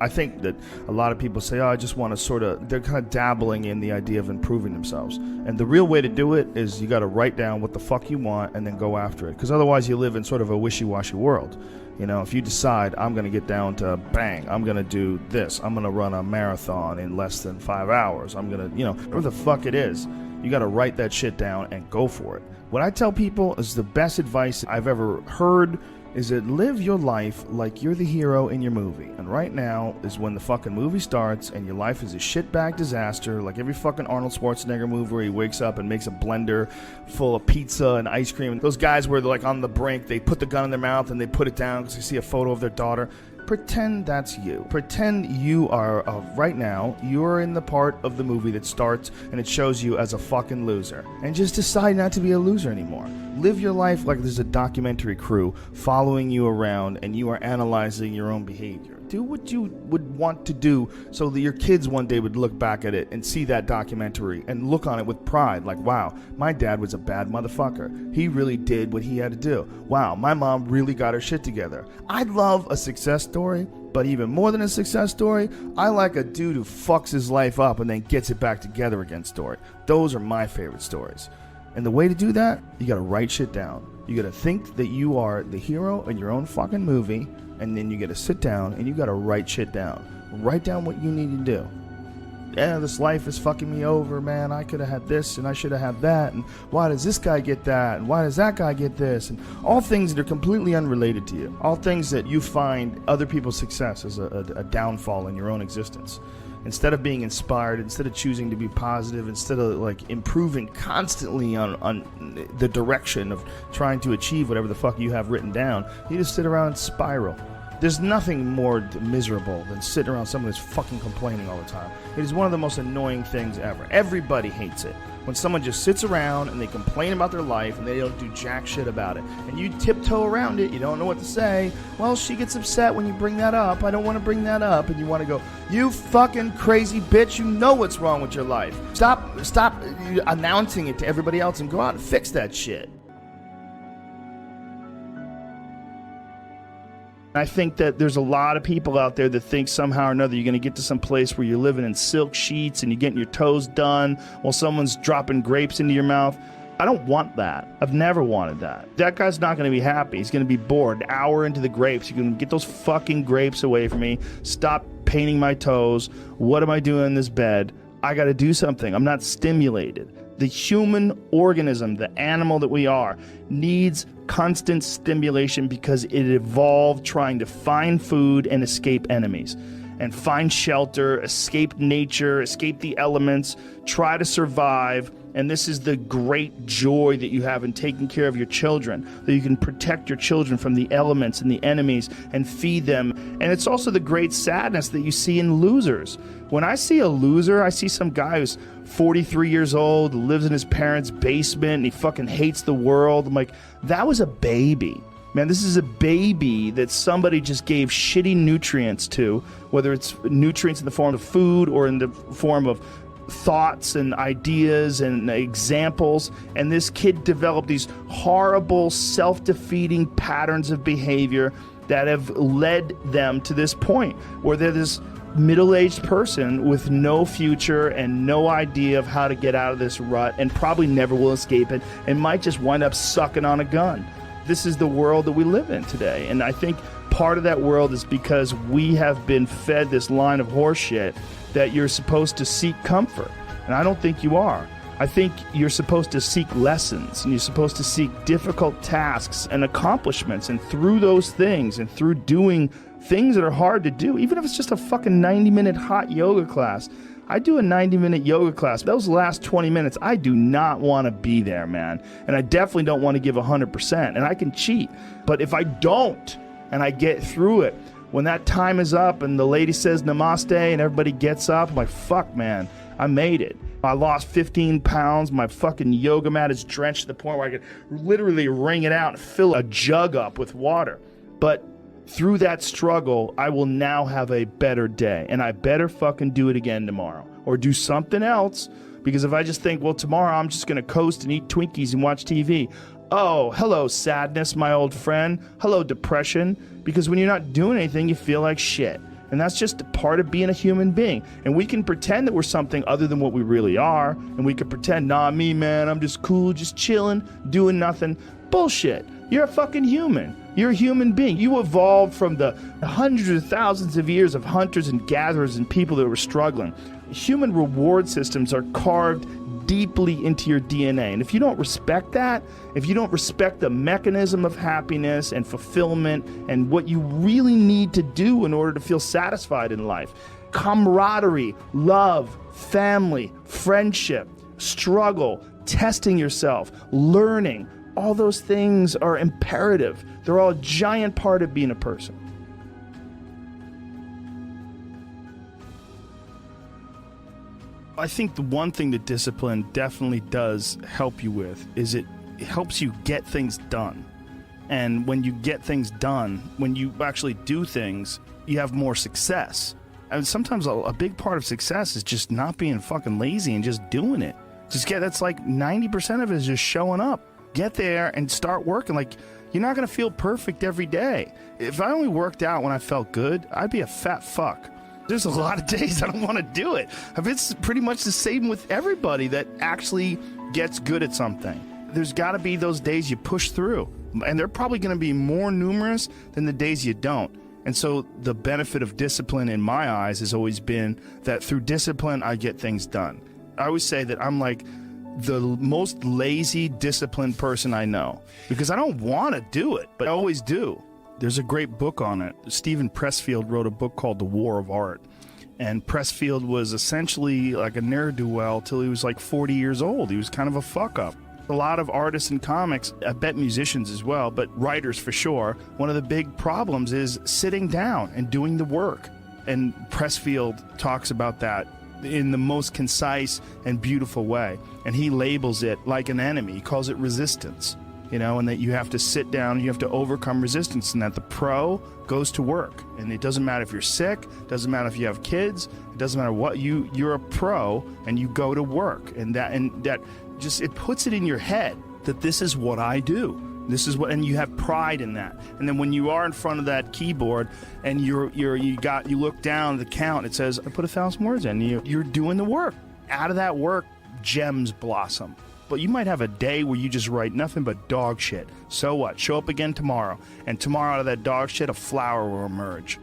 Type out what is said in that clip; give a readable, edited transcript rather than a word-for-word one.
I think that a lot of people say, oh, I just want to sort of, they're kind of dabbling in the idea of improving themselves. And the real way to do it is you got to write down what the fuck you want and then go after it. Because otherwise you live in sort of a wishy-washy world. You know, if you decide I'm going to get down to bang, I'm going to do this, I'm going to run a marathon in less than 5 hours, I'm going to, whatever the fuck it is, you got to write that shit down and go for it. What I tell people is the best advice I've ever heard is that live your life like you're the hero in your movie. And right now is when the fucking movie starts and your life is a shitbag disaster, like every fucking Arnold Schwarzenegger movie where he wakes up and makes a blender full of pizza and ice cream. Those guys where they're like on the brink, they put the gun in their mouth and they put it down because they see a photo of their daughter. Pretend that's you. Pretend you are, right now, you're in the part of the movie that starts and it shows you as a fucking loser. And just decide not to be a loser anymore. Live your life like there's a documentary crew following you around and you are analyzing your own behavior. Do what you would want to do so that your kids one day would look back at it and see that documentary and look on it with pride. Like, wow, my dad was a bad motherfucker. He really did what he had to do. Wow, my mom really got her shit together. I love a success story, but even more than a success story, I like a dude who fucks his life up and then gets it back together again story. Those are my favorite stories. And the way to do that, you gotta write shit down. You gotta think that you are the hero in your own fucking movie, and then you gotta sit down and you gotta write shit down. Write down what you need to do. Yeah, this life is fucking me over, man. I could have had this and I should have had that. And why does this guy get that? And why does that guy get this? And all things that are completely unrelated to you. All things that you find other people's success as a downfall in your own existence. Instead of being inspired, instead of choosing to be positive, instead of like improving constantly on the direction of trying to achieve whatever the fuck you have written down, you just sit around and spiral. There's nothing more miserable than sitting around someone who's fucking complaining all the time. It is one of the most annoying things ever. Everybody hates it. When someone just sits around and they complain about their life and they don't do jack shit about it. And you tiptoe around it, you don't know what to say. Well, she gets upset when you bring that up. I don't want to bring that up. And you want to go, you fucking crazy bitch, you know what's wrong with your life. Stop announcing it to everybody else and go out and fix that shit. I think that there's a lot of people out there that think somehow or another you're going to get to some place where you're living in silk sheets and you're getting your toes done while someone's dropping grapes into your mouth. I don't want that. I've never wanted that. That guy's not going to be happy. He's going to be bored. An hour into the grapes, you can get those fucking grapes away from me. Stop painting my toes. What am I doing in this bed? I got to do something. I'm not stimulated. The human organism, the animal that we are, needs constant stimulation because it evolved trying to find food and escape enemies and find shelter, escape nature, escape the elements, try to survive. And this is the great joy that you have in taking care of your children, that you can protect your children from the elements and the enemies and feed them. And it's also the great sadness that you see in losers. When I see a loser, I see some guy who's 43 years old, lives in his parents' basement, and he fucking hates the world. I'm like, that was a baby. Man, this is a baby that somebody just gave shitty nutrients to, whether it's nutrients in the form of food or in the form of thoughts and ideas and examples. And this kid developed these horrible, self-defeating patterns of behavior that have led them to this point where they're this middle-aged person with no future and no idea of how to get out of this rut and probably never will escape it and might just wind up sucking on a gun. This is the world that we live in today. And I think part of that world is because we have been fed this line of horseshit that you're supposed to seek comfort. And I don't think you are. I think you're supposed to seek lessons and you're supposed to seek difficult tasks and accomplishments. And through those things and through doing things that are hard to do, even if it's just a fucking 90-minute hot yoga class. I do a 90-minute yoga class. Those last 20 minutes, I do not want to be there, man. And I definitely don't want to give 100%. And I can cheat. But if I don't and I get through it, when that time is up and the lady says namaste and everybody gets up, I'm like, fuck, man, I made it. I lost 15 pounds. My fucking yoga mat is drenched to the point where I could literally wring it out and fill a jug up with water. But through that struggle, I will now have a better day. And I better fucking do it again tomorrow. Or do something else. Because if I just think, well, tomorrow I'm just going to coast and eat Twinkies and watch TV. Oh, hello, sadness, my old friend. Hello, depression. Because when you're not doing anything, you feel like shit. And that's just part of being a human being. And we can pretend that we're something other than what we really are. And we can pretend, nah, me, man, I'm just cool, just chilling, doing nothing. Bullshit. You're a fucking human. You're a human being. You evolved from the hundreds of thousands of years of hunters and gatherers and people that were struggling. Human reward systems are carved deeply into your DNA. And if you don't respect that, if you don't respect the mechanism of happiness and fulfillment and what you really need to do in order to feel satisfied in life, camaraderie, love, family, friendship, struggle, testing yourself, learning, all those things are imperative. They're all a giant part of being a person. I think the one thing that discipline definitely does help you with is it helps you get things done. And when you get things done, when you actually do things, you have more success. And sometimes a big part of success is just not being fucking lazy and just doing it. That's like 90% of it is just showing up. Get there and start working. Like, you're not going to feel perfect every day. If I only worked out when I felt good, I'd be a fat fuck. There's a lot of days I don't want to do it. It's pretty much the same with everybody that actually gets good at something. There's got to be those days you push through. And they're probably going to be more numerous than the days you don't. And so the benefit of discipline in my eyes has always been that through discipline, I get things done. I always say that I'm like the most lazy, disciplined person I know because I don't want to do it, but I always do. There's a great book on it. Stephen Pressfield wrote a book called The War of Art. And Pressfield was essentially like a ne'er-do-well till he was like 40 years old. He was kind of a fuck-up. A lot of artists in comics, I bet musicians as well, but writers for sure, one of the big problems is sitting down and doing the work. And Pressfield talks about that in the most concise and beautiful way. And he labels it like an enemy. He calls it resistance, and that you have to sit down, you have to overcome resistance, and that the pro goes to work. And it doesn't matter if you're sick, doesn't matter if you have kids, it doesn't matter what, you're a pro and you go to work. And that just, it puts it in your head that this is what I do. This is what, and you have pride in that. And then when you are in front of that keyboard and you look down the count, it says, I put 1,000 words in. You're doing the work. Out of that work, gems blossom. But you might have a day where you just write nothing but dog shit. So what? Show up again tomorrow. And tomorrow out of that dog shit, a flower will emerge.